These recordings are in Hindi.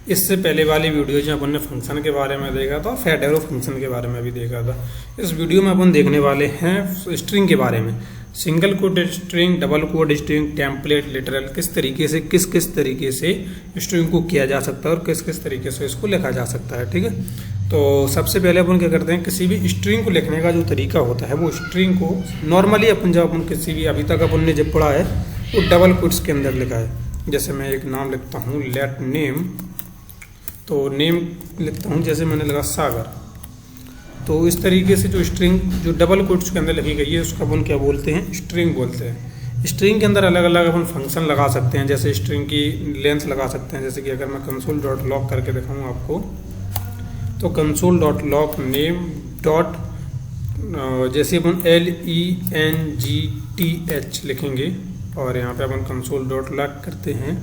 इससे पहले वाली वीडियो में अपन ने फंक्शन के बारे में देखा था और फैट एरो फंक्शन के बारे में भी देखा था। इस वीडियो में अपन देखने वाले हैं स्ट्रिंग के बारे में। Single quote string, double quote string, template, literal, किस तरीके से स्ट्रिंग को किया जा सकता है और किस तरीके से इसको लिखा जा सकता है। ठीक है, तो सबसे पहले अपन क्या करते हैं, किसी भी स्ट्रिंग को लिखने का जो तरीका होता है वो स्ट्रिंग को नॉर्मली अपन किसी भी अभी तक अपन ने जब पढ़ा है वो डबल कोट्स के अंदर लिखा है। जैसे मैं एक नाम लिखता हूँ लेट नेम, तो नेम लिखता हूँ जैसे मैंने लगा सागर। तो इस तरीके से जो स्ट्रिंग जो डबल कोट्स के अंदर लिखी गई है उसको अपन क्या बोलते हैं, स्ट्रिंग बोलते हैं। स्ट्रिंग के अंदर अलग अलग अपन फंक्शन लगा सकते हैं, जैसे स्ट्रिंग की लेंथ लगा सकते हैं। जैसे कि अगर मैं कंसोल डॉट लॉग करके दिखाऊँ आपको, तो console dot log name dot जैसे अपन LENGTH लिखेंगे और यहाँ पे अपन कंसोल डॉट लॉग करते हैं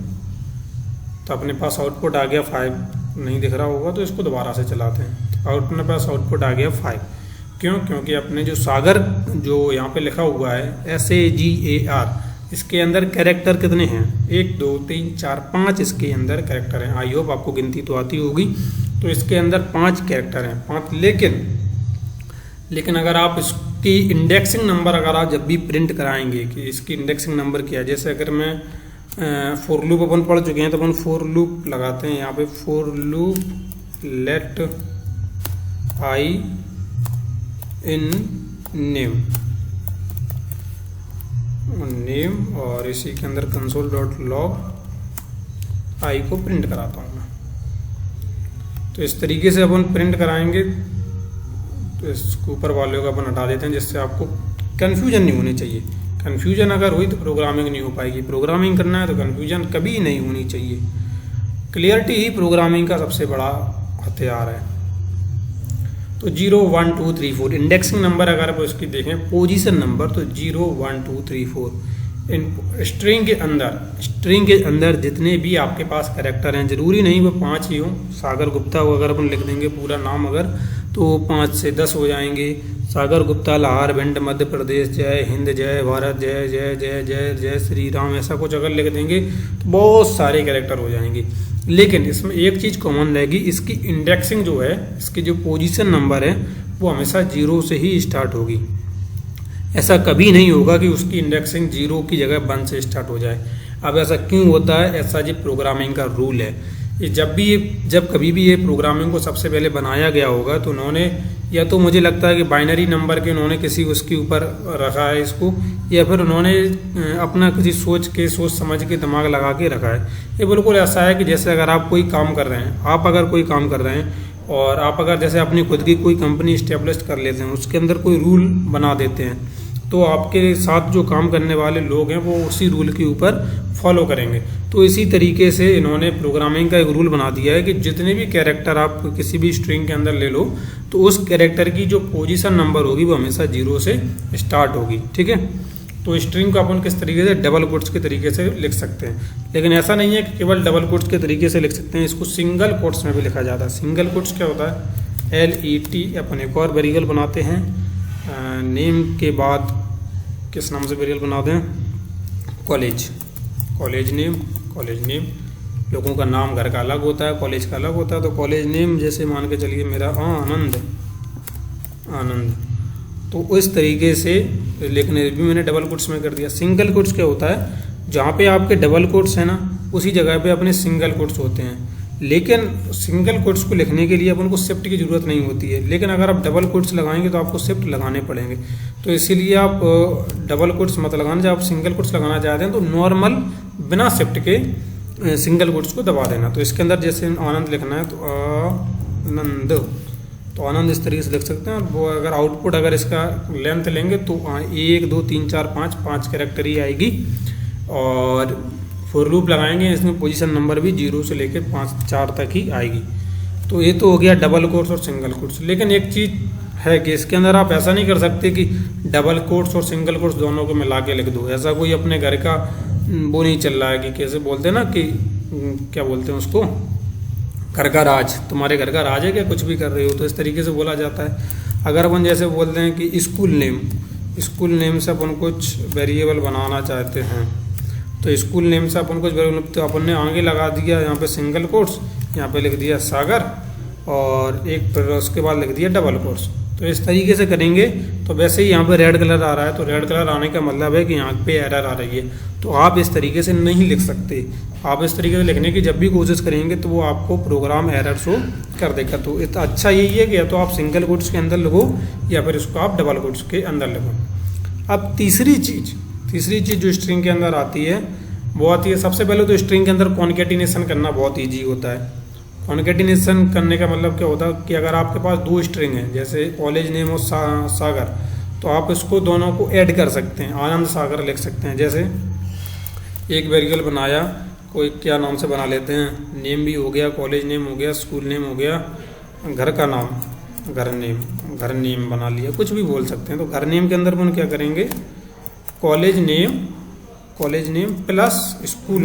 तो अपने पास आउटपुट आ गया 5। नहीं दिख रहा होगा तो इसको दोबारा से चलाते हैं, अपने पास आउटपुट आ गया 5। क्यों? क्योंकि अपने जो सागर जो यहाँ पे लिखा हुआ है SAGAR, इसके अंदर कैरेक्टर कितने हैं, 1 2 3 4 5 इसके अंदर कैरेक्टर हैं। आई होप आपको गिनती तो आती होगी। तो इसके अंदर 5 कैरेक्टर हैं, 5। लेकिन अगर आप इसकी इंडेक्सिंग नंबर अगर आप जब भी प्रिंट कराएंगे कि इसकी इंडेक्सिंग नंबर क्या है, जैसे अगर मैं फॉर लूप अपन पढ़ चुके हैं तो अपन फॉर लूप लगाते हैं यहाँ पे, for loop let i in name और इसी के अंदर कंसोल डॉट लॉग आई को प्रिंट कराता हूँ मैं। तो इस तरीके से अपन प्रिंट कराएंगे। तो इसके ऊपर वाले को अपन हटा देते हैं जिससे आपको कन्फ्यूजन नहीं होनी चाहिए। कन्फ्यूजन अगर हुई तो प्रोग्रामिंग नहीं हो पाएगी। प्रोग्रामिंग करना है तो कन्फ्यूजन कभी नहीं होनी चाहिए। क्लियरिटी ही प्रोग्रामिंग का सबसे बड़ा हथियार है। तो 0 1 2 3 4 इंडेक्सिंग नंबर अगर आप इसकी देखें, पोजीशन नंबर, तो 0 1 2 3 4 इन स्ट्रिंग के अंदर जितने भी आपके पास कैरेक्टर हैं, जरूरी नहीं वो 5 ही हों। सागर गुप्ता को अगर अपन लिख देंगे पूरा नाम अगर, तो 5 से 10 हो जाएंगे। सागर गुप्ता, लाहौर, भिंड, मध्य प्रदेश, जय हिंद, जय भारत, जय जय जय जय जय श्री राम, ऐसा कुछ अगर लिख देंगे तो बहुत सारे कैरेक्टर हो जाएंगे। लेकिन इसमें एक चीज़ कॉमन रहेगी, इसकी इंडेक्सिंग जो है, इसकी जो पोजीशन नंबर है वो हमेशा 0 से ही स्टार्ट होगी। ऐसा कभी नहीं होगा कि उसकी इंडेक्सिंग 0 की जगह 1 से स्टार्ट हो जाए। अब ऐसा क्यों होता है? ऐसा जी प्रोग्रामिंग का रूल है। ये जब कभी भी ये प्रोग्रामिंग को सबसे पहले बनाया गया होगा तो उन्होंने, या तो मुझे लगता है कि बाइनरी नंबर के उन्होंने किसी उसके ऊपर रखा है इसको, या फिर उन्होंने अपना किसी सोच समझ के दिमाग लगा के रखा है। ये बिल्कुल ऐसा है कि जैसे अगर आप कोई काम कर रहे हैं, और आप अगर जैसे अपनी खुद की कोई कंपनी इस्टेब्लिश कर लेते हैं, उसके अंदर कोई रूल बना देते हैं, तो आपके साथ जो काम करने वाले लोग हैं वो उसी रूल के ऊपर फॉलो करेंगे। तो इसी तरीके से इन्होंने प्रोग्रामिंग का एक रूल बना दिया है कि जितने भी कैरेक्टर आप किसी भी स्ट्रिंग के अंदर ले लो तो उस कैरेक्टर की जो पोजीशन नंबर होगी वो हमेशा 0 से स्टार्ट होगी। ठीक है, तो स्ट्रिंग को अपन किस तरीके से डबल कोट्स के तरीके से लिख सकते हैं। लेकिन ऐसा नहीं है कि केवल डबल कोट्स के तरीके से लिख सकते हैं, इसको सिंगल कोट्स में भी लिखा जाता है। सिंगल कोट्स क्या होता है? LET। अपन एक और वेरिएबल बनाते हैं, नेम के बाद किस नाम से वेरिएबल बनाते हैं? College name. लोगों का नाम घर का अलग होता है, कॉलेज का अलग होता है। तो कॉलेज नेम जैसे मान के चलिए मेरा आनंद। तो इस तरीके से लिखने भी मैंने डबल कोट्स में कर दिया। सिंगल कोट्स क्या होता है? जहाँ पे आपके डबल कोट्स है ना, उसी जगह पे अपने सिंगल कोट्स होते हैं। लेकिन सिंगल कोट्स को लिखने के लिए अपन को शिफ्ट की ज़रूरत नहीं होती है, लेकिन अगर आप डबल कोट्स लगाएंगे तो आपको शिफ्ट लगाने पड़ेंगे। तो इसीलिए आप डबल कोट्स मत लगाना। जब आप सिंगल कोट्स लगाना चाहते हैं तो नॉर्मल बिना शिफ्ट के सिंगल कोट्स को दबा देना। तो इसके अंदर जैसे आनंद लिखना है तो आनंद, तो आनंद इस तरीके से लिख सकते हैं। वो अगर आउटपुट अगर इसका लेंथ लेंगे तो 1 2 3 4 5 कैरेक्टर ही आएगी। और फॉर लूप लगाएंगे, इसमें पोजीशन नंबर भी 0 से लेकर 5 4 तक ही आएगी। तो ये तो हो गया डबल कोट्स और सिंगल कोट्स। लेकिन एक चीज़ है कि इसके अंदर आप ऐसा नहीं कर सकते कि डबल कोट्स और सिंगल कोट्स दोनों को मिला के लिख दो। ऐसा कोई अपने घर का वो नहीं चल रहा है कि कैसे बोलते हैं ना कि क्या बोलते हैं उसको, घर का राज, तुम्हारे घर का राज है क्या, कुछ भी कर रहे हो, तो इस तरीके से बोला जाता है। अगर अपन जैसे बोलते हैं कि स्कूल नेम से अपन कुछ वेरिएबल बनाना चाहते हैं, तो स्कूल नेम से अपन कुछ वेरिएबल, तो अपन ने आगे लगा दिया यहाँ पे सिंगल कोट्स, यहाँ पे लिख दिया सागर और एक फिर उसके बाद लिख दिया डबल कोर्स। तो इस तरीके से करेंगे तो वैसे ही यहाँ पे रेड कलर आ रहा है, तो रेड कलर आने का मतलब है कि यहाँ पे एरर आ रही है। तो आप इस तरीके से नहीं लिख सकते। आप इस तरीके से लिखने की जब भी कोशिश करेंगे तो वो आपको प्रोग्राम एरर शो कर देगा। तो इतना अच्छा यही है कि या तो आप सिंगल कोट्स के अंदर लिखो या फिर इसको आप डबल कोट्स के अंदर लिखो। अब तीसरी चीज़ जो स्ट्रिंग के अंदर आती है वो आती है, सबसे पहले तो स्ट्रिंग के अंदर कॉन्केटिनेशन करना बहुत ईजी होता है। कॉन्केटिनेशन करने का मतलब क्या होता है कि अगर आपके पास दो स्ट्रिंग हैं, जैसे कॉलेज नेम और सागर, तो आप इसको दोनों को ऐड कर सकते हैं, आनंद सागर लिख सकते हैं। जैसे एक वेरिएबल बनाया, कोई क्या नाम से बना लेते हैं, नेम भी हो गया, कॉलेज नेम हो गया, स्कूल नेम हो गया, घर का नाम घर नेम बना लिया, कुछ भी बोल सकते हैं। तो घर नेम के अंदर अपन क्या करेंगे, college name plus school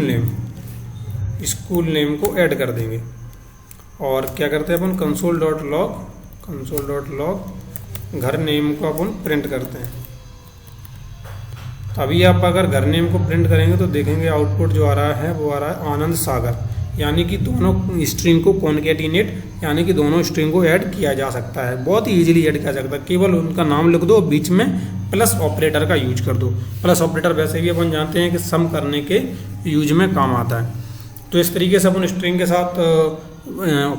name को ऐड कर देंगे। और क्या करते हैं अपन, कंसोल डॉट लॉग घर नेम को अपन प्रिंट करते हैं। तो अभी आप अगर घर नेम को प्रिंट करेंगे तो देखेंगे आउटपुट जो आ रहा है वो आ रहा है आनंद सागर, यानी कि दोनों स्ट्रिंग को कॉन्केटिनेट, यानी कि दोनों स्ट्रिंग को ऐड किया जा सकता है, बहुत ही ईजिली ऐड किया जा सकता है। केवल उनका नाम लिख दो, बीच में प्लस ऑपरेटर का यूज कर दो। प्लस ऑपरेटर वैसे भी अपन जानते हैं कि सम करने के यूज में काम आता है। तो इस तरीके से अपन स्ट्रिंग के साथ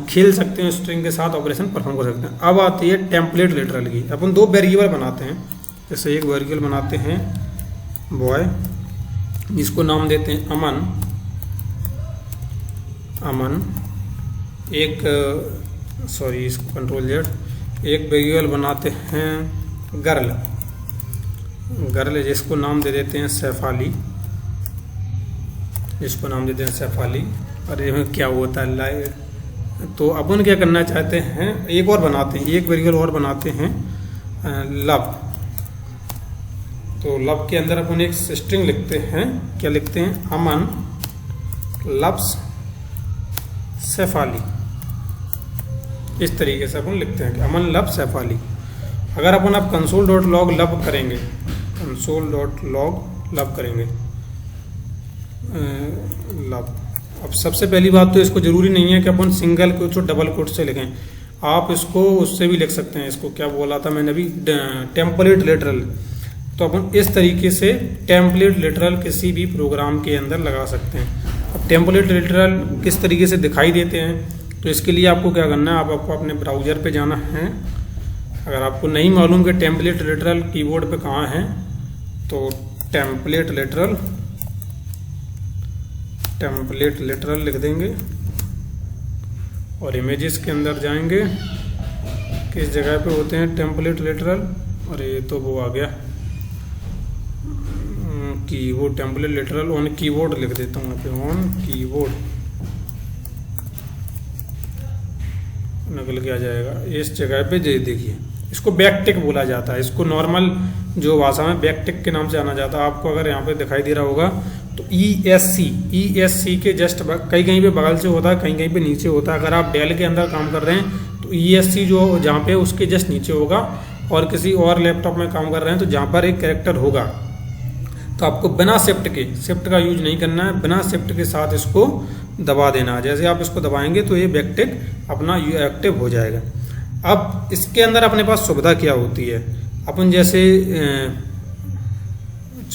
खेल सकते हैं, स्ट्रिंग के साथ ऑपरेशन परफॉर्म कर सकते हैं। अब आती है टेम्पलेट लिटरल की। अपन दो वेरिएबल बनाते हैं, जैसे एक वेरिएबल बनाते हैं बॉय, जिसको नाम देते हैं अमन, एक इसको कंट्रोल जेड। एक वेरिएबल बनाते हैं गर्ल, जिसको नाम दे देते हैं सैफाली, अरे क्या होता है तो अपन क्या करना चाहते हैं, एक और बनाते हैं, एक वेरिएबल और बनाते हैं लव। तो लव के अंदर अपन एक स्ट्रिंग लिखते हैं, क्या लिखते हैं, अमन लव्स सैफाली। इस तरीके से अपन लिखते हैं कि अमन लव सैफाली। अगर अपन आप कंसोल डॉट लॉग लव करेंगे, लव। अब सबसे पहली बात तो इसको जरूरी नहीं है कि अपन सिंगल कोट्स और डबल कोट्स से लिखें, आप इसको उससे भी लिख सकते हैं। इसको क्या बोला था मैंने अभी, टेम्पलेट लिटरल। तो अपन इस तरीके से टेम्पलेट लिटरल किसी भी प्रोग्राम के अंदर लगा सकते हैं। अब टेम्पलेट लिटरल किस तरीके से दिखाई देते हैं, तो इसके लिए आपको क्या करना है, आपको अपने ब्राउजर पे जाना है। अगर आपको नहीं मालूम कि टेम्पलेट लिटरल कीबोर्ड पे कहाँ है, तो टेम्पलेट लिटरल लिख देंगे और इमेजेस के अंदर जाएंगे, किस जगह पे होते हैं टेम्पलेट लिटरल, और ये तो वो आ गया keyboard, template literal on keyboard लिख देता हूँ, पे ऑन कीबोर्ड निकल के आ जाएगा। इस जगह पे देखिए, इसको बैकटिक बोला जाता है, इसको नॉर्मल जो भाषा में बैकटिक के नाम से जाना जाता है। आपको अगर यहाँ पे दिखाई दे रहा होगा तो ESC के जस्ट कहीं कहीं पे बगल से होता है, कहीं कहीं पे नीचे होता है। अगर आप डेल के अंदर काम कर रहे हैं तो ESC जो जहाँ पे उसके जस्ट नीचे होगा, और किसी और लैपटॉप में काम कर रहे हैं तो जहाँ पर एक कैरेक्टर होगा, तो आपको बिना शिफ्ट का यूज नहीं करना है, बिना शिफ्ट के साथ इसको दबा देना है। जैसे आप इसको दबाएंगे तो ये बैकटिक अपना एक्टिव हो जाएगा। अब इसके अंदर अपने पास सुविधा क्या होती है, अपन जैसे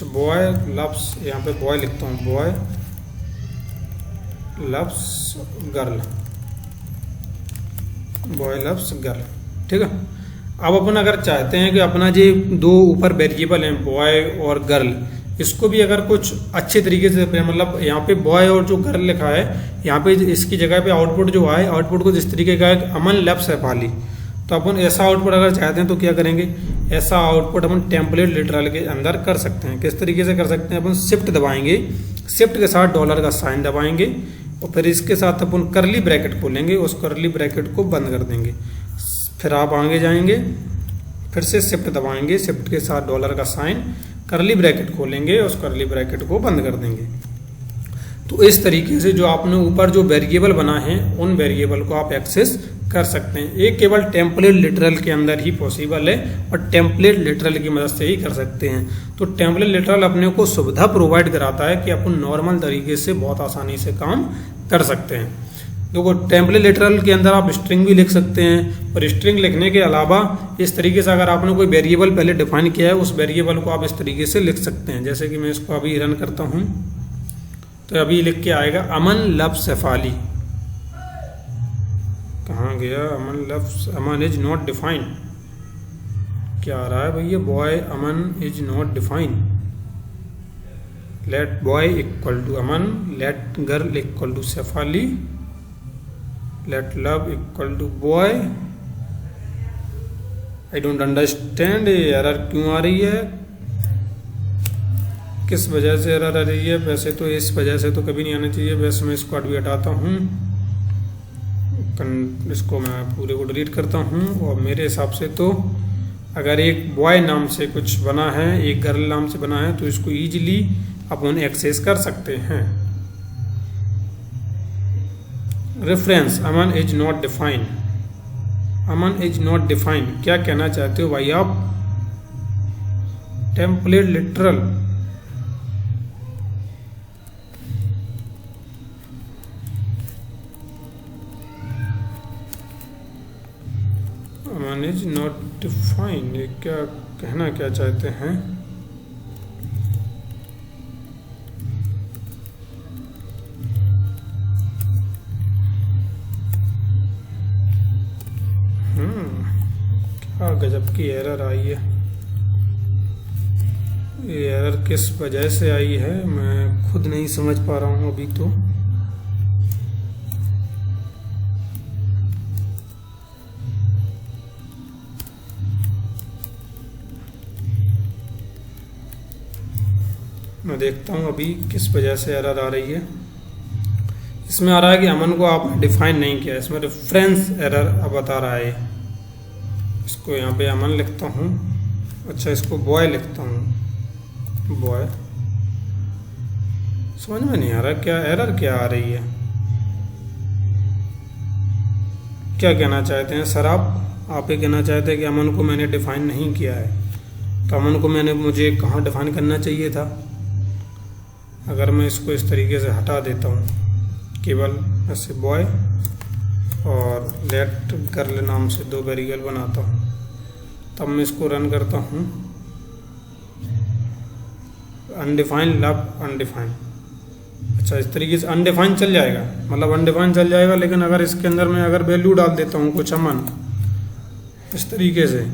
बॉय लव्स, यहाँ पे बॉय लिखता हूँ, बॉय लव्स गर्ल, ठीक है। अब अपन अगर चाहते हैं कि अपना जो दो ऊपर वेरिएबल हैं बॉय और गर्ल, इसको भी अगर कुछ अच्छे तरीके से, मतलब यहाँ पे बॉय और जो गर्ल लिखा है, यहाँ पे इसकी जगह पे आउटपुट जो आए, आउटपुट को जिस तरीके का है अमन लव सैफाली, तो अपन ऐसा आउटपुट अगर चाहते हैं तो क्या करेंगे, ऐसा आउटपुट अपन टेम्पलेट लिटरल के अंदर कर सकते हैं। किस तरीके से कर सकते हैं, अपन शिफ्ट दबाएंगे, शिफ्ट के साथ डॉलर का साइन दबाएंगे और फिर इसके साथ अपन करली ब्रैकेट खोलेंगे, उस करली ब्रैकेट को बंद कर देंगे। फिर आप आगे जाएंगे, फिर से शिफ्ट दबाएंगे, शिफ्ट के साथ डॉलर का साइन, करली ब्रैकेट खोलेंगे, उस करली ब्रैकेट को बंद कर देंगे। तो इस तरीके से जो आपने ऊपर जो वेरिएबल बना है उन वेरिएबल को आप एक्सेस कर सकते हैं। ये केवल टेम्पलेट लिटरल के अंदर ही पॉसिबल है और टेम्पलेट लिटरल की मदद से ही कर सकते हैं। तो टेम्पलेट लिटरल अपने को सुविधा प्रोवाइड कराता है कि अपन नॉर्मल तरीके से बहुत आसानी से काम कर सकते हैं। देखो टेम्पलेट लिटरल के अंदर आप स्ट्रिंग भी लिख सकते हैं, और स्ट्रिंग लिखने के अलावा इस तरीके से अगर आपने कोई वेरिएबल पहले डिफाइन किया है, उस वेरिएबल को आप इस तरीके से लिख सकते हैं। जैसे कि मैं इसको अभी रन करता हूँ तो अभी लिख के आएगा अमन लव शेफाली। कहाँ गया Aman love, Aman is not defined, क्या आ रहा है भैया, boy Aman is not defined, let boy equal to Aman, let girl equal to Shefali, let love equal to boy. I don't understand, error क्यों आ रही है, किस वजह से एरर आ रही है। वैसे तो इस वजह से तो कभी नहीं आना चाहिए। वैसे मैं इसको भी हटाता हूँ, इसको मैं पूरे को डिलीट करता हूँ। और मेरे हिसाब से तो अगर एक बॉय नाम से कुछ बना है, एक गर्ल नाम से बना है, तो इसको ईजिली अपन एक्सेस कर सकते हैं। Reference Aman is not defined, Aman is not defined, क्या कहना चाहते हो भाई आप। Template literal, Aman is not defined, ये क्या कहना क्या चाहते हैं। क्या गजब की एरर आई है। ये एरर किस वजह से आई है मैं खुद नहीं समझ पा रहा हूँ अभी तो। मैं देखता हूँ अभी किस वजह से एरर आ रही है। इसमें आ रहा है कि अमन को आपने डिफाइन नहीं किया, इसमें रेफरेंस एरर अब बता रहा है। इसको यहाँ पे अमन लिखता हूँ, अच्छा इसको बॉय लिखता हूँ, बॉय। समझ में नहीं आ रहा क्या एरर क्या आ रही है, क्या कहना चाहते हैं सर आप ये कहना चाहते हैं कि अमन को मैंने डिफाइन नहीं किया है, तो अमन को मुझे कहाँ डिफाइन करना चाहिए था। अगर मैं इसको इस तरीके से हटा देता हूँ, केवल ऐसे बॉय और लेट गर्ल नाम से दो वेरिएबल बनाता हूँ, तब मैं इसको रन करता हूँ। अनडिफाइंड लव अनडिफाइंड, अच्छा इस तरीके से अनडिफाइंड चल जाएगा, मतलब अनडिफाइंड चल जाएगा। लेकिन अगर इसके अंदर मैं अगर वैल्यू डाल देता हूँ कुछ अमन इस तरीके से,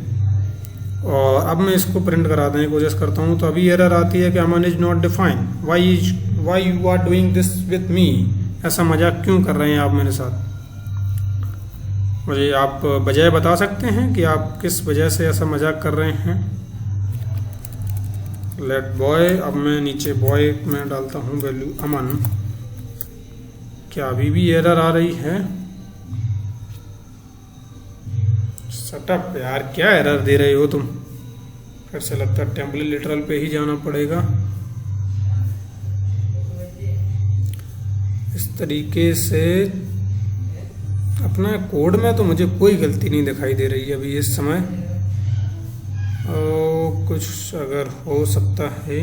और अब मैं इसको प्रिंट कराने की कोशिश करता हूँ, तो अभी एरर आती है कि Aman is not defined, why you are doing this with me. ऐसा मजाक क्यों कर रहे हैं आप मेरे साथ, मुझे आप वजह बता सकते हैं कि आप किस वजह से ऐसा मजाक कर रहे हैं। लेट बॉय, अब मैं नीचे बॉय में डालता हूँ वैल्यू अमन, क्या अभी भी एरर आ रही है। सटअप यार, क्या एरर दे रहे हो तुम। फिर से लगता है टेम्पलेट लिटरल पे ही जाना पड़ेगा। इस तरीके से अपना कोड में तो मुझे कोई गलती नहीं दिखाई दे रही है अभी इस समय। कुछ अगर हो सकता है,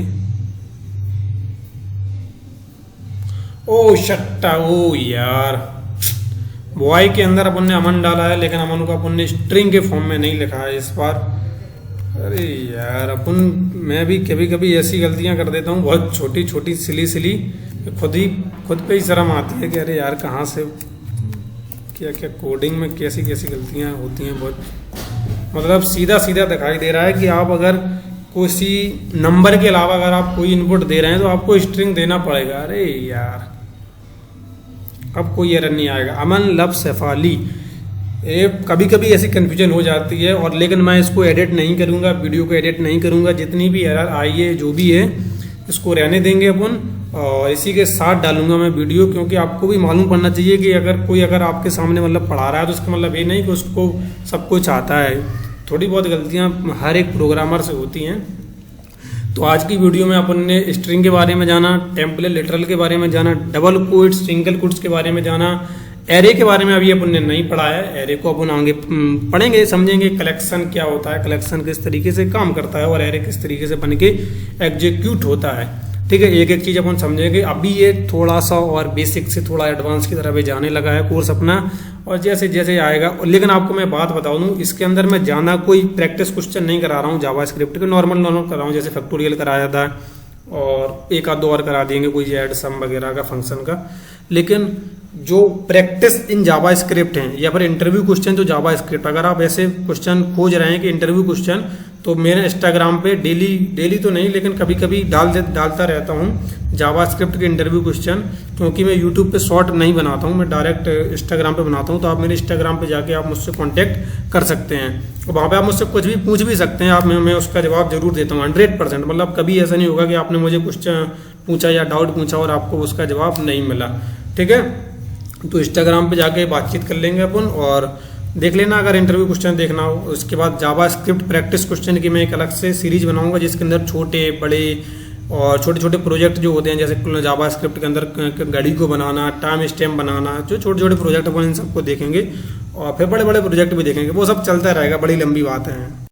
ओ शट्टा, ओ यार, बॉय के अंदर अपन ने अमन डाला है, लेकिन अमन को अपन ने स्ट्रिंग के फॉर्म में नहीं लिखा है इस बार। अरे यार, मैं भी कभी कभी ऐसी गलतियां कर देता हूँ, बहुत छोटी छोटी सिली खुद पे ही शर्म आती है कि अरे यार कहाँ से क्या क्या कोडिंग में कैसी कैसी गलतियां होती हैं। बहुत मतलब सीधा सीधा दिखाई दे रहा है कि आप अगर किसी नंबर के अलावा अगर आप कोई इनपुट दे रहे हैं तो आपको स्ट्रिंग देना पड़ेगा। अरे यार, अब कोई एरर नहीं आएगा। अमन लव शेफाली, कभी कभी ऐसी कन्फ्यूजन हो जाती है, और लेकिन मैं इसको एडिट नहीं करूँगा, वीडियो को एडिट नहीं करूँगा। जितनी भी एरर आई है जो भी है इसको रहने देंगे अपन, और इसी के साथ डालूंगा मैं वीडियो, क्योंकि आपको भी मालूम पड़ना चाहिए कि अगर आपके सामने मतलब पढ़ा रहा है तो उसका मतलब ये नहीं कि उसको सब कुछ आता है। थोड़ी बहुत गलतियाँ हर एक प्रोग्रामर से होती हैं। तो आज की वीडियो में अपन ने स्ट्रिंग के बारे में जाना, टेम्पलेट लिटरल के बारे में जाना, डबल कोट्स सिंगल कोट्स के बारे में जाना, एरे के बारे में अभी अपन ने नहीं पढ़ा है। एरे को अपन आगे पढ़ेंगे, समझेंगे कलेक्शन क्या होता है, कलेक्शन किस तरीके से काम करता है, और एरे किस तरीके से बन के एग्जीक्यूट होता है। ठीक है, एक एक चीज अपन समझेंगे। अभी ये थोड़ा सा और बेसिक से थोड़ा एडवांस की तरफ जाने लगा है कोर्स अपना, और जैसे जैसे आएगा। लेकिन आपको मैं बात बता दूं, इसके अंदर मैं ज्यादा कोई प्रैक्टिस क्वेश्चन नहीं करा रहा हूँ जावास्क्रिप्ट के, नॉर्मल नॉर्मल करा रहा हूँ, जैसे फैक्टोरियल कराया था और एक आध दो और करा देंगे कोई ऐड सम वगैरह का फंक्शन का। लेकिन जो प्रैक्टिस इन जावास्क्रिप्ट हैं या फिर इंटरव्यू क्वेश्चन जो जावास्क्रिप्ट, अगर आप ऐसे क्वेश्चन खोज रहे हैं कि इंटरव्यू क्वेश्चन, तो मेरे इंस्टाग्राम पे डेली तो नहीं लेकिन कभी कभी डालता रहता हूँ जावास्क्रिप्ट के इंटरव्यू क्वेश्चन, क्योंकि मैं यूट्यूब पे शॉर्ट नहीं बनाता हूँ, मैं डायरेक्ट इंस्टाग्राम पे बनाता हूँ। तो आप मेरे इंस्टाग्राम पे जाके आप मुझसे कांटेक्ट कर सकते हैं, और वहाँ पे आप मुझसे कुछ भी पूछ भी सकते हैं। आप मैं उसका जवाब जरूर देता हूँ 100%। मतलब कभी ऐसा नहीं होगा कि आपने मुझे क्वेश्चन पूछा या डाउट पूछा और आपको उसका जवाब नहीं मिला। ठीक है, तो इंस्टाग्राम पे जाके बातचीत कर लेंगे अपन, और देख लेना अगर इंटरव्यू क्वेश्चन देखना हो। उसके बाद जावास्क्रिप्ट प्रैक्टिस क्वेश्चन की मैं एक अलग से सीरीज बनाऊंगा, जिसके अंदर छोटे बड़े और छोटे छोटे प्रोजेक्ट जो होते हैं, जैसे जावास्क्रिप्ट के अंदर घड़ी को बनाना, टाइम स्टैम्प बनाना, जो छोटे छोटे प्रोजेक्ट अपन इन सबको देखेंगे, और फिर बड़े बड़े प्रोजेक्ट भी देखेंगे। वो सब चलता रहेगा, बड़ी लंबी बातें हैं।